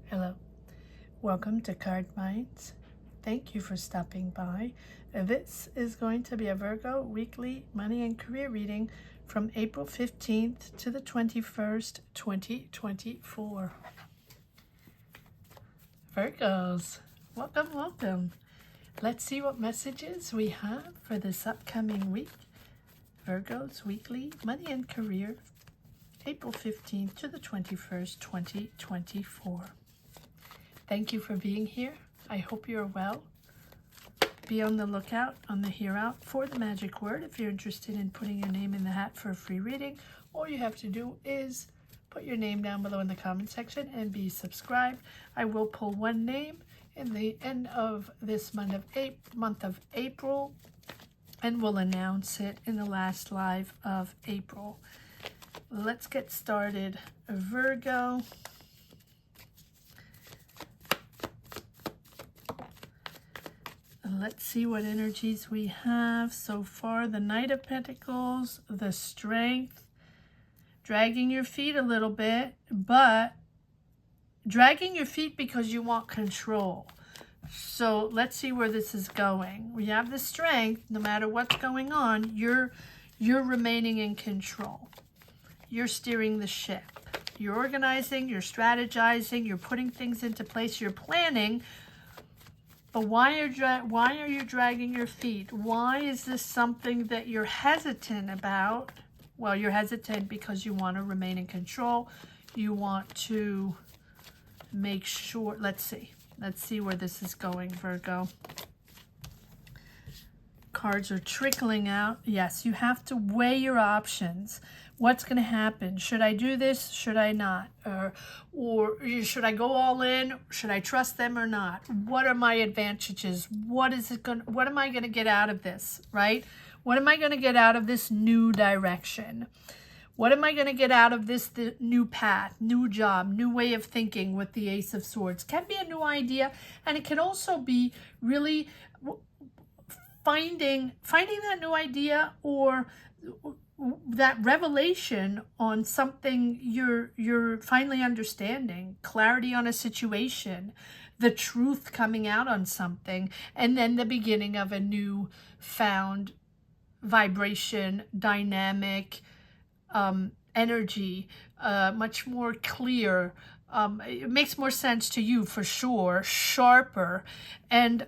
Hello, welcome to Card Minds. Thank you for stopping by. This is going to be a Virgo weekly money and career reading from April 15th to the 21st, 2024. Virgos, welcome, welcome. Let's see what messages we have for this upcoming week. Virgo's weekly money and career, April 15th to the 21st, 2024. Thank you for being here. I hope you're well. Be on the lookout on the here out for the magic word if you're interested in putting your name in the hat for a free reading. All you have to do is put your name down below in the comment section and be subscribed. I will pull one name in the end of this month of April, and we'll announce it in the last live of April. Let's get started. Virgo. Let's see what energies we have so far. The Knight of Pentacles, the Strength, dragging your feet a little bit, but dragging your feet because you want control. So let's see where this is going. We have the Strength. No matter what's going on, you're remaining in control. You're steering the ship. You're organizing, you're strategizing, you're putting things into place, you're planning. But why are you dragging your feet? Why is this something that you're hesitant about? Well, you're hesitant because you want to remain in control. You want to make sure. Let's see where this is going, Virgo. Cards are trickling out. Yes, you have to weigh your options. What's going to happen? Should I do this? Should I not? Or should I go all in? Should I trust them or not? What are my advantages? What am I going to get out of this, right? What am I going to get out of this new direction? What am I going to get out of this new path, new job, new way of thinking with the Ace of Swords? Can be a new idea, and it can also be really finding that new idea or that revelation on something you're finally understanding, clarity on a situation, the truth coming out on something, and then the beginning of a new found vibration, dynamic energy, much more clear. It makes more sense to you for sure, sharper, and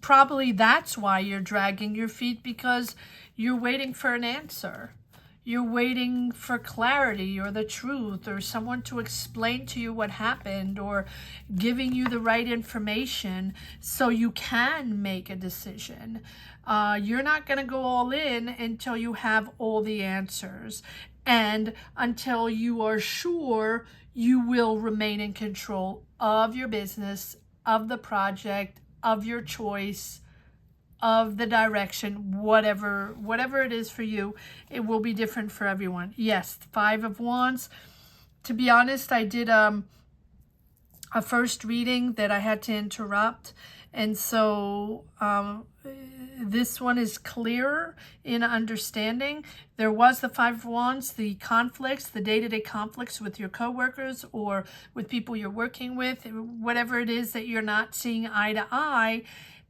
probably that's why you're dragging your feet, because you're waiting for an answer. You're waiting for clarity or the truth or someone to explain to you what happened or giving you the right information so you can make a decision. You're not going to go all in until you have all the answers and until you are sure you will remain in control of your business, of the project, of your choice, of the direction, whatever it is for you. It will be different for everyone. Yes, Five of Wands. To be honest, I did a first reading that I had to interrupt, and so this one is clearer in understanding. There was the Five of Wands, the conflicts, the day-to-day conflicts with your coworkers or with people you're working with, whatever it is that you're not seeing eye to eye.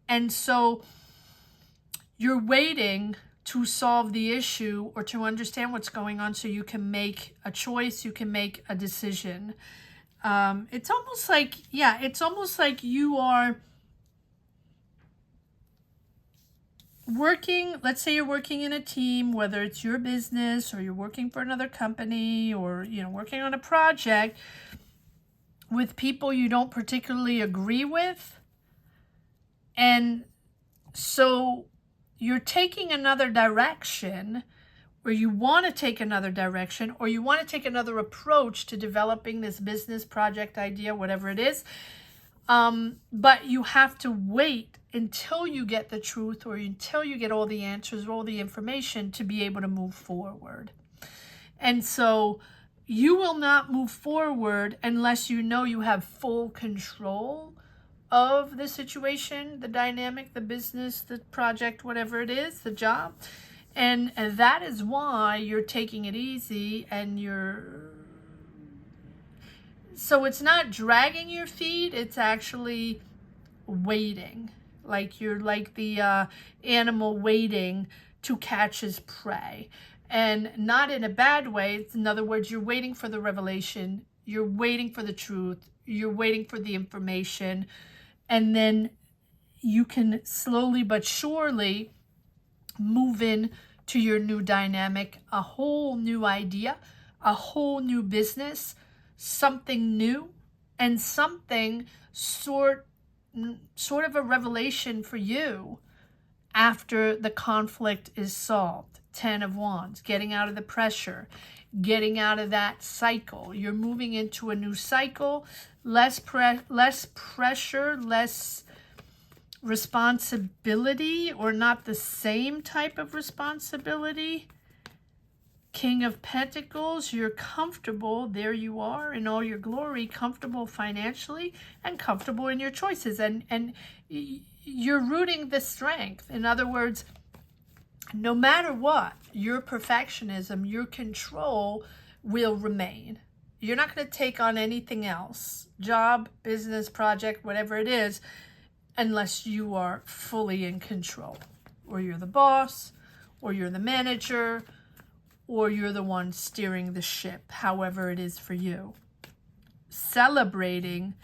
And so you're waiting to solve the issue or to understand what's going on so you can make a choice, you can make a decision. It's almost like you are working. Let's say you're working in a team, whether it's your business or you're working for another company or working on a project with people you don't particularly agree with. And so you're taking another direction, or you want to take another direction, or you want to take another approach to developing this business project idea, whatever it is. But you have to wait until you get the truth or until you get all the answers, all the information to be able to move forward. And so you will not move forward unless you know you have full control of the situation, the dynamic, the business, the project, whatever it is, the job. And that is why you're taking it easy and you're So it's not dragging your feet, it's actually waiting. Like you're like the animal waiting to catch his prey. And not in a bad way. In other words, you're waiting for the revelation. You're waiting for the truth. You're waiting for the information. And then you can slowly but surely move in to your new dynamic, a whole new idea, a whole new business, something new, and something sort of a revelation for you after the conflict is solved. 10 of Wands, getting out of the pressure, getting out of that cycle. You're moving into a new cycle, less pressure, less responsibility, or not the same type of responsibility. King of Pentacles, you're comfortable. There you are in all your glory, comfortable financially and comfortable in your choices. And you're rooting the strength. In other words, no matter what, your perfectionism, your control will remain. You're not going to take on anything else, job, business, project, whatever it is, unless you are fully in control, or you're the boss, or you're the manager, or you're the one steering the ship, however it is for you. Celebrating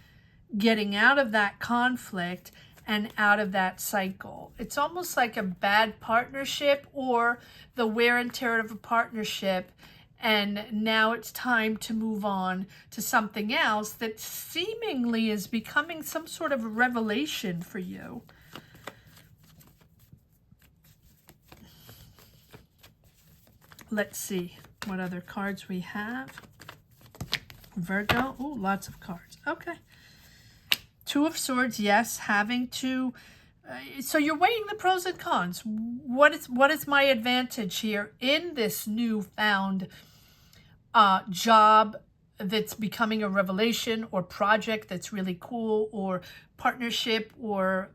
getting out of that conflict and out of that cycle. It's almost like a bad partnership or the wear and tear of a partnership, and now it's time to move on to something else that seemingly is becoming some sort of revelation for you. Let's see what other cards we have. Virgo. Oh, lots of cards. Okay. Two of Swords, yes, having to... so you're weighing the pros and cons. What is my advantage here in this newfound job that's becoming a revelation, or project that's really cool, or partnership, or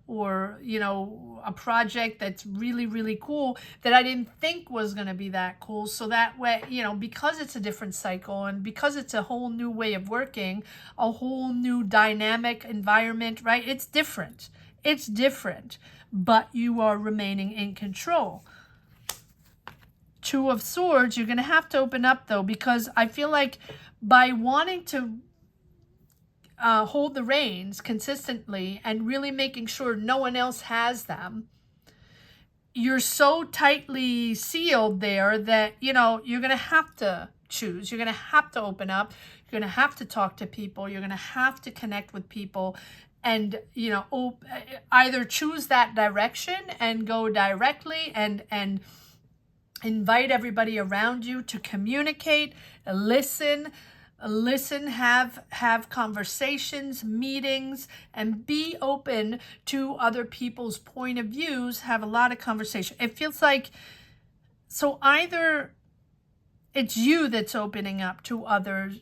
you know, a project that's really, really cool that I didn't think was going to be that cool. So that way, you know, because it's a different cycle and because it's a whole new way of working, a whole new dynamic environment, right? It's different. It's different, but you are remaining in control. Two of Swords, you're going to have to open up though, because I feel like by wanting to hold the reins consistently and really making sure no one else has them, you're so tightly sealed there that, you know, you're going to have to choose. You're going to have to open up. You're going to have to talk to people. You're going to have to connect with people and, you know, either choose that direction and go directly and invite everybody around you to communicate, listen, have conversations, meetings, and be open to other people's point of views, have a lot of conversation. It feels like, so either it's you that's opening up to other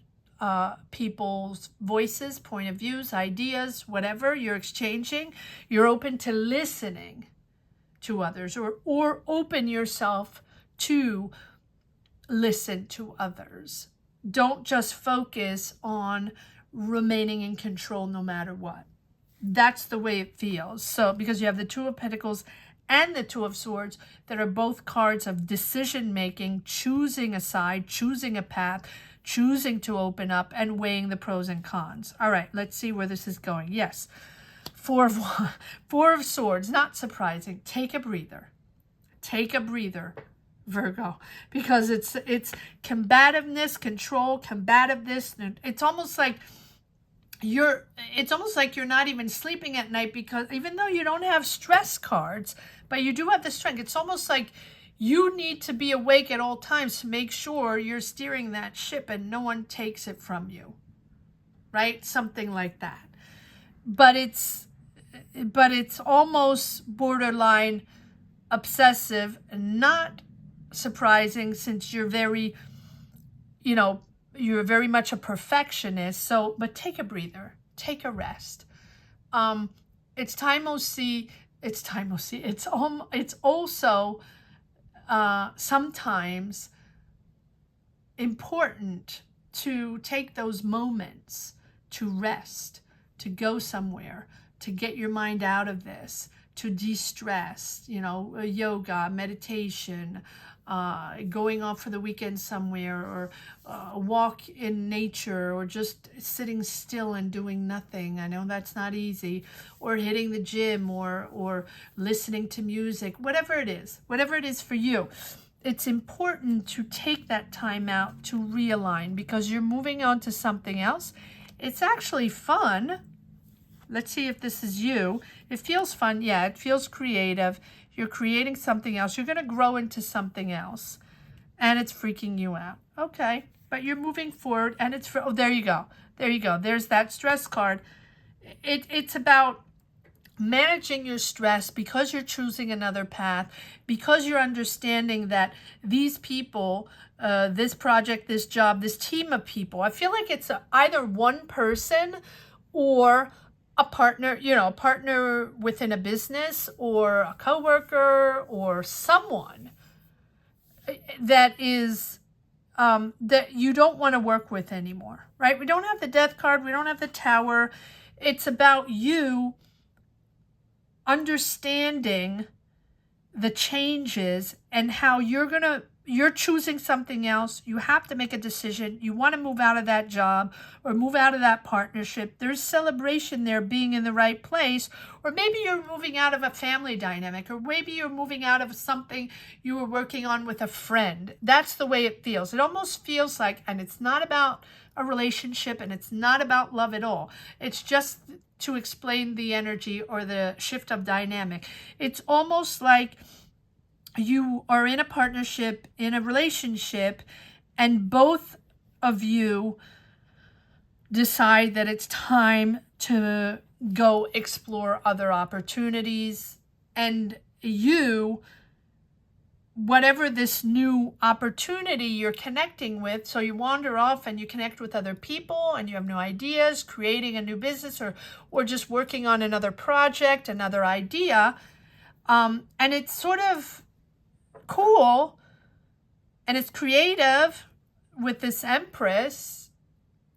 people's voices, point of views, ideas, whatever you're exchanging, you're open to listening to others, or open yourself to listen to others. Don't just focus on remaining in control no matter what. That's the way it feels. So because you have the Two of Pentacles and the Two of Swords that are both cards of decision making, choosing a side, choosing a path, choosing to open up, and weighing the pros and cons. All right, let's see where this is going. Yes, Four of Swords, not surprising. Take a breather. Take a breather, Virgo, because it's combativeness, control, combativeness. It's almost like you're not even sleeping at night, because even though you don't have stress cards, but you do have the strength. It's almost like you need to be awake at all times to make sure you're steering that ship and no one takes it from you, right? Something like that. But it's almost borderline obsessive, not surprising since you're very, you know, you're very much a perfectionist. So, but take a breather, take a rest. It's also sometimes important to take those moments to rest, to go somewhere, to get your mind out of this, to de-stress, you know, yoga, meditation, going off for the weekend somewhere, or a walk in nature, or just sitting still and doing nothing. I know that's not easy. Or hitting the gym, or listening to music, whatever it is for you. It's important to take that time out to realign, because you're moving on to something else. It's actually fun. Let's see if this is you. It feels fun. Yeah, it feels creative. You're creating something else. You're going to grow into something else. And it's freaking you out. Okay. But you're moving forward. And it's for, oh, there you go. There you go. There's that stress card. It's about managing your stress because you're choosing another path, because you're understanding that these people, this project, this job, this team of people, I feel like it's either one person or a partner, you know, a partner within a business, or a coworker, or someone that is that you don't want to work with anymore, right? We don't have the death card. We don't have the tower. It's about you understanding the changes and how you're choosing something else. You have to make a decision. You want to move out of that job or move out of that partnership. There's celebration there, being in the right place. Or maybe you're moving out of a family dynamic, or maybe you're moving out of something you were working on with a friend. That's the way it feels. It almost feels like, and it's not about a relationship, and it's not about love at all. It's just to explain the energy or the shift of dynamic. It's almost like you are in a partnership, in a relationship, and both of you decide that it's time to go explore other opportunities. And you, whatever this new opportunity you're connecting with, so you wander off and you connect with other people and you have new ideas, creating a new business, or just working on another project, another idea. And it's sort of cool and it's creative with this Empress,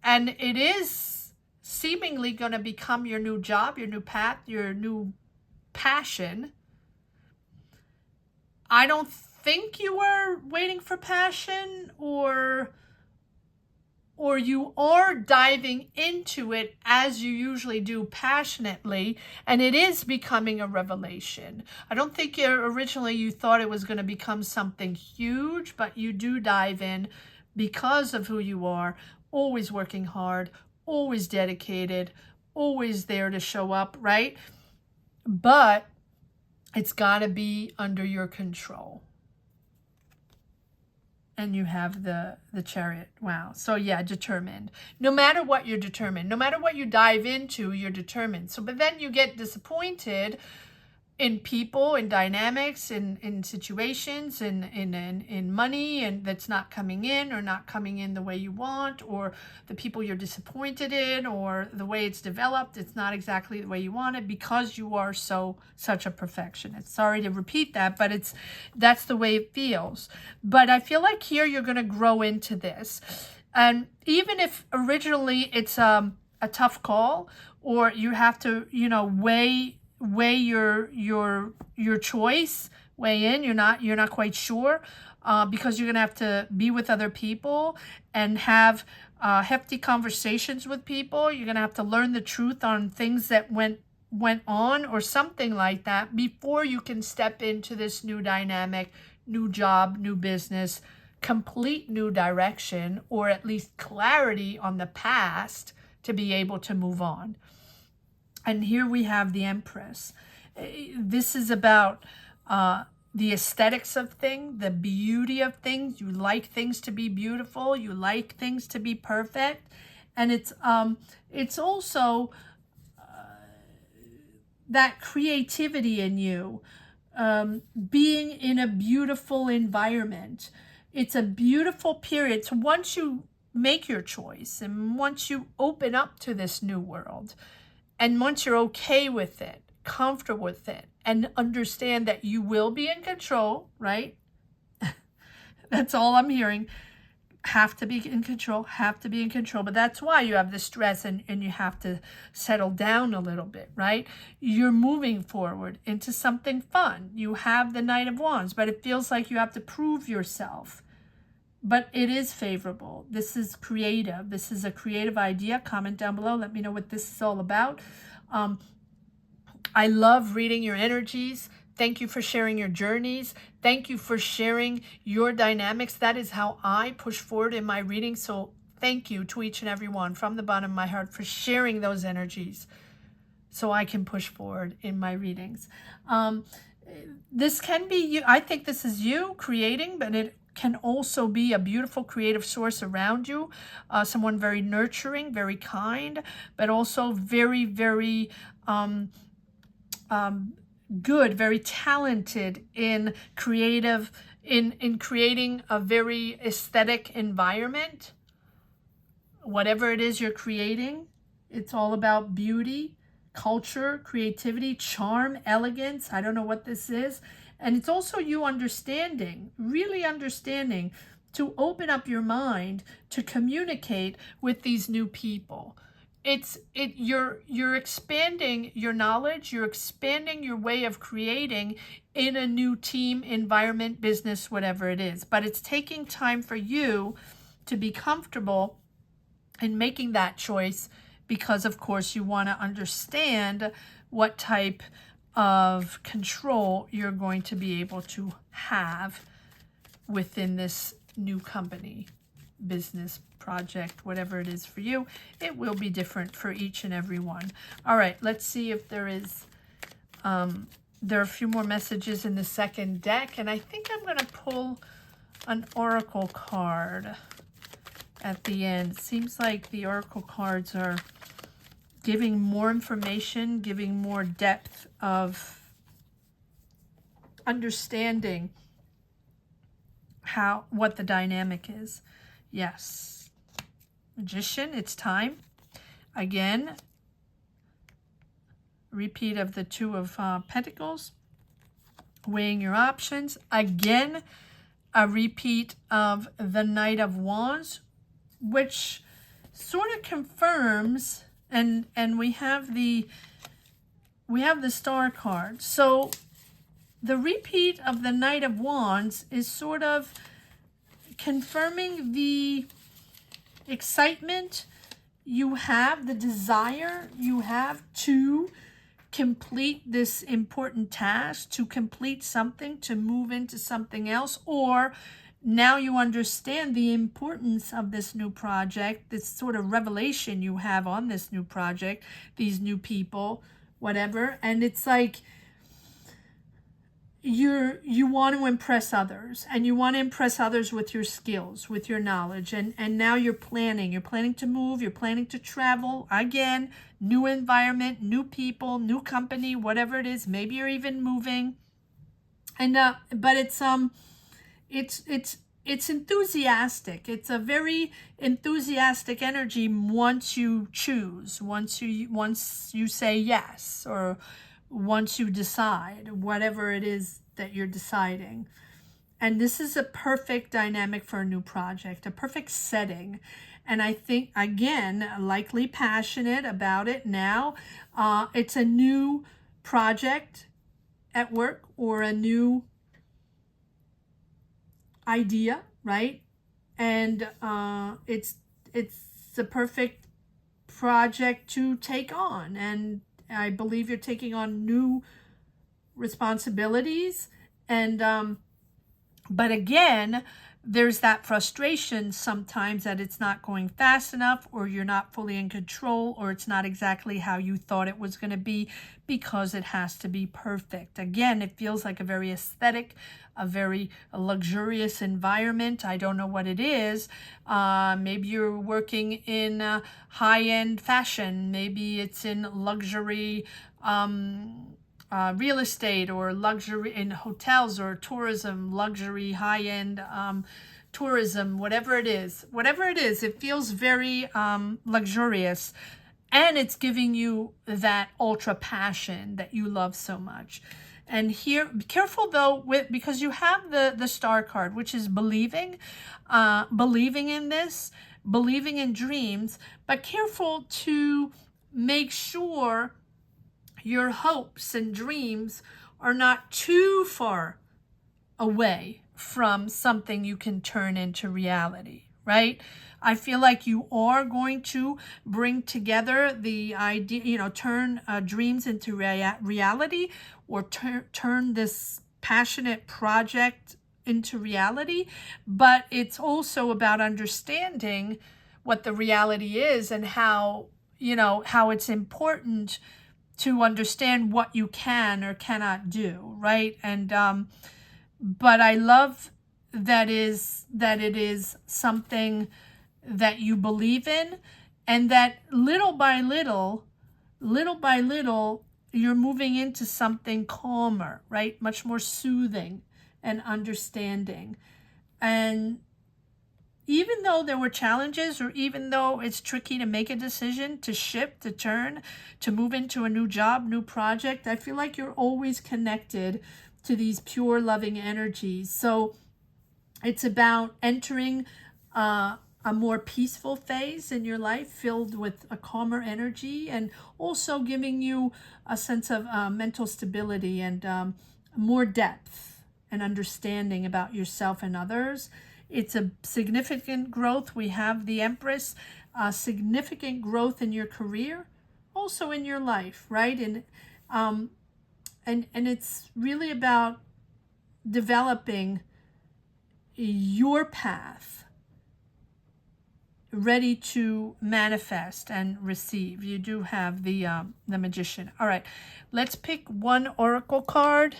and it is seemingly going to become your new job, your new path, your new passion. I don't think you were waiting for passion, or you are diving into it as you usually do, passionately, and it is becoming a revelation. I don't think originally you thought it was going to become something huge, but you do dive in because of who you are, always working hard, always dedicated, always there to show up, right? But it's got to be under your control. And you have the Chariot. Wow. So yeah, determined. No matter what, you're determined. No matter what you dive into, you're determined. So, but then you get disappointed in people, in dynamics, in situations, in money, and that's not coming in, or not coming in the way you want, or the people you're disappointed in, or the way it's developed, it's not exactly the way you want it, because you are such a perfectionist. Sorry to repeat that, but that's the way it feels. But I feel like here you're going to grow into this. And even if originally it's a tough call, or you have to, weigh your choice, weigh in, you're not quite sure, because you're gonna have to be with other people and have hefty conversations with people. You're gonna have to learn the truth on things that went on, or something like that, before you can step into this new dynamic, new job, new business, complete new direction, or at least clarity on the past to be able to move on. And here we have the Empress. This is about the aesthetics of things, the beauty of things. You like things to be beautiful. You like things to be perfect. And it's also that creativity in you, being in a beautiful environment. It's a beautiful period. So once you make your choice, and once you open up to this new world, and once you're okay with it, comfortable with it, and understand that you will be in control, right? That's all I'm hearing. have to be in control, but that's why you have the stress and you have to settle down a little bit, right? You're moving forward into something fun. You have the Knight of Wands, but it feels like you have to prove yourself. But it is favorable. This is creative. This is a creative idea. Comment down below. Let me know what this is all about. I love reading your energies. Thank you for sharing your journeys. Thank you for sharing your dynamics. That is how I push forward in my reading. So thank you to each and every one from the bottom of my heart for sharing those energies so I can push forward in my readings. This can be you. I think this is you creating, but it can also be a beautiful creative source around you. Someone very nurturing, very kind, but also very, very good, very talented in creative, in creating a very aesthetic environment. Whatever it is you're creating, it's all about beauty, culture, creativity, charm, elegance. I don't know what this is. And it's also you understanding, really understanding to open up your mind to communicate with these new people. You're expanding your knowledge, you're expanding your way of creating in a new team, environment, business, whatever it is. But it's taking time for you to be comfortable in making that choice because, of course, you want to understand what type of control you're going to be able to have within this new company, business, project, whatever it is for you. It will be different for each and every one. All right, let's see if there is, there are a few more messages in the second deck, and I think I'm going to pull an oracle card at the end. It seems like the oracle cards are giving more information, giving more depth of understanding what the dynamic is. Yes. Magician, it's time. Again, repeat of the Two of Pentacles. Weighing your options. Again, a repeat of the Knight of Wands, which sort of confirms, and we have the Star card. So the repeat of the Knight of Wands is sort of confirming the excitement you have, the desire you have to complete this important task, to complete something, to move into something else, or now you understand the importance of this new project, this sort of revelation you have on this new project, these new people, whatever, and it's like you want to impress others, and you want to impress others with your skills, with your knowledge, and now you're planning to move, you're planning to travel, again, new environment, new people, new company, whatever it is, maybe you're even moving, and but it's enthusiastic. It's a very enthusiastic energy once you choose, once you say yes, or once you decide, whatever it is that you're deciding. And this is a perfect dynamic for a new project, a perfect setting. And I think, again, likely passionate about it now. It's a new project at work or a new idea, right? And it's the perfect project to take on. And I believe you're taking on new responsibilities, and but again, there's that frustration sometimes that it's not going fast enough, or you're not fully in control, or it's not exactly how you thought it was going to be, because it has to be perfect. Again, it feels like a very aesthetic, a very luxurious environment. I don't know what it is. Maybe you're working in high-end fashion. Maybe it's in luxury real estate, or luxury in hotels, or tourism, luxury, high-end tourism, whatever it is, it feels very luxurious, and it's giving you that ultra passion that you love so much. And here, be careful though, because you have the star card, which is believing, believing in this, believing in dreams, but careful to make sure your hopes and dreams are not too far away from something you can turn into reality, right? I feel like you are going to bring together the idea, turn dreams into reality, or turn this passionate project into reality. But it's also about understanding what the reality is and how it's important to understand what you can or cannot do, right? And but I love that it is something that you believe in, and that little by little, you're moving into something calmer, right? Much more soothing and understanding. And even though there were challenges, or even though it's tricky to make a decision, to shift, to turn, to move into a new job, new project, I feel like you're always connected to these pure loving energies. So it's about entering a more peaceful phase in your life, filled with a calmer energy, and also giving you a sense of mental stability and more depth and understanding about yourself and others. It's a significant growth. We have the Empress, significant growth in your career, also in your life, right? And it's really about developing your path, ready to manifest and receive. You do have the Magician. All right, let's pick one oracle card.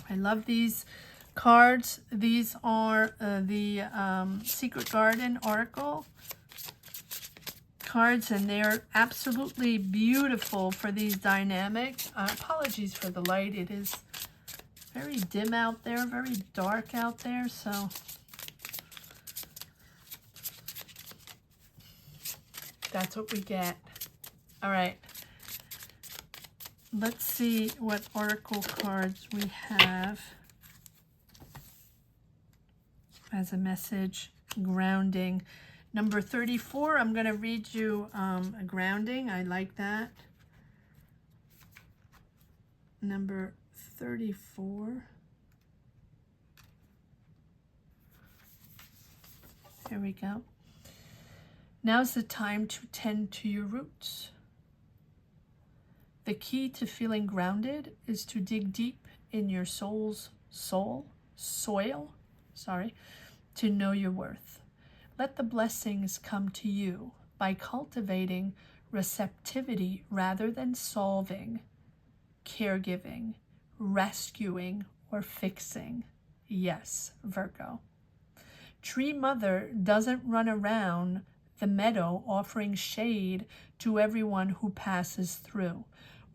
I love these cards. These are the Secret Garden Oracle cards, and they're absolutely beautiful for these dynamics. Apologies for the light. It is very dim out there, very dark out there, so that's what we get. All right. Let's see what oracle cards we have as a message. Grounding. Number 34, I'm going to read you a grounding. I like that. Number 34. Here we go. Now's the time to tend to your roots. The key to feeling grounded is to dig deep in your soil, to know your worth. Let the blessings come to you by cultivating receptivity rather than solving, caregiving, rescuing, or fixing. Yes, Virgo. Tree Mother doesn't run around the meadow offering shade to everyone who passes through,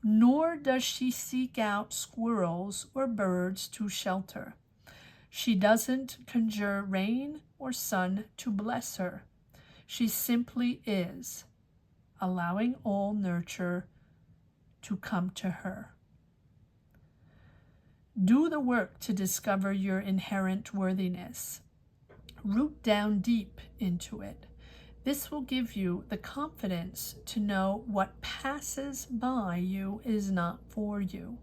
nor does she seek out squirrels or birds to shelter. She doesn't conjure rain or sun to bless her. She simply is, allowing all nurture to come to her. Do the work to discover your inherent worthiness. Root down deep into it. This will give you the confidence to know what passes by you is not for you.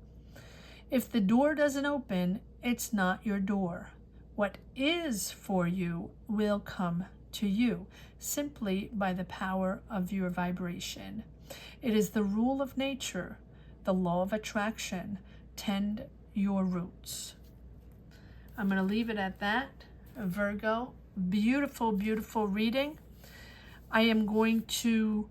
If the door doesn't open, it's not your door. What is for you will come to you simply by the power of your vibration. It is the rule of nature, the law of attraction. Tend your roots. I'm going to leave it at that. Virgo, beautiful, beautiful reading. I am going to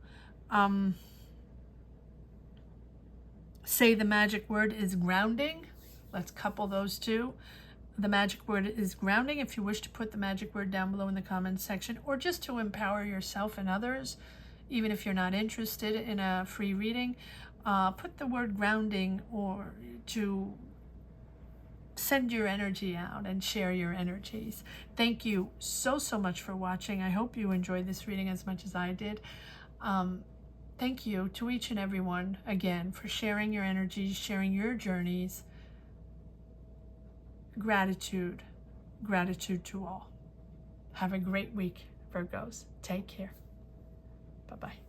say the magic word is grounding. Let's couple those two. The magic word is grounding. If you wish to put the magic word down below in the comments section, or just to empower yourself and others, even if you're not interested in a free reading, put the word grounding, or to send your energy out and share your energies. Thank you so much for watching. I hope you enjoyed this reading as much as I did. Thank you to each and every one, again, for sharing your energies, sharing your journeys. Gratitude. Gratitude to all. Have a great week, Virgos. Take care. Bye-bye.